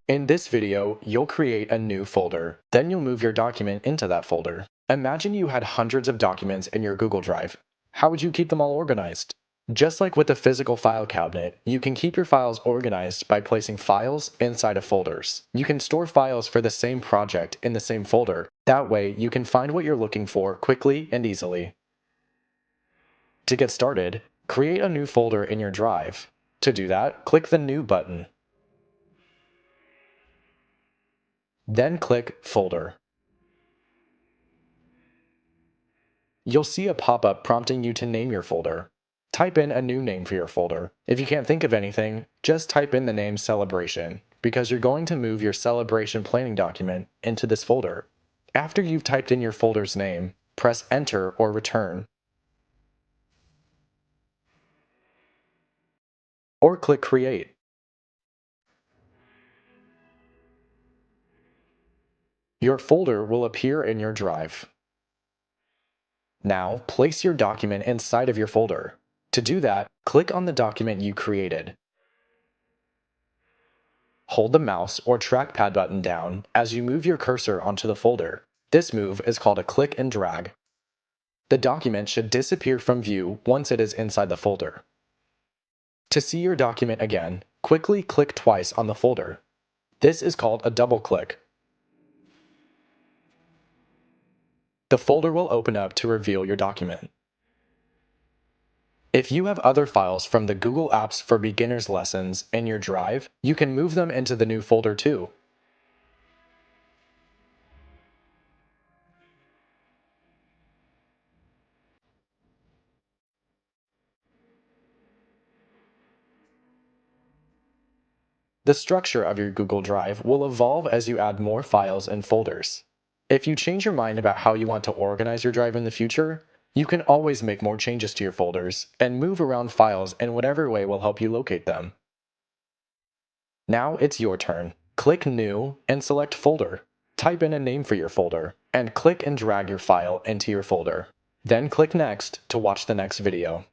In this video, you'll create a new folder. Then you'll move your document into that folder. Imagine you had hundreds of documents in your Google Drive. How would you keep them all organized? Just like with the physical file cabinet, you can keep your files organized by placing files inside of folders. You can store files for the same project in the same folder. That way, you can find what you're looking for quickly and easily. To get started, create a new folder in your drive. To do that, click the New button. Then click Folder. You'll see a pop-up prompting you to name your folder. Type in a new name for your folder. If you can't think of anything, just type in the name Celebration, because you're going to move your celebration planning document into this folder. After you've typed in your folder's name, press Enter or Return. Or click Create. Your folder will appear in your drive. Now, place your document inside of your folder. To do that, click on the document you created. Hold the mouse or trackpad button down as you move your cursor onto the folder. This move is called a click and drag. The document should disappear from view once it is inside the folder. To see your document again, quickly click twice on the folder. This is called a double click. The folder will open up to reveal your document. If you have other files from the Google Apps for Beginners lessons in your drive, you can move them into the new folder too. The structure of your Google Drive will evolve as you add more files and folders. If you change your mind about how you want to organize your drive in the future, you can always make more changes to your folders and move around files in whatever way will help you locate them. Now it's your turn. Click New and select Folder. Type in a name for your folder and click and drag your file into your folder. Then click Next to watch the next video.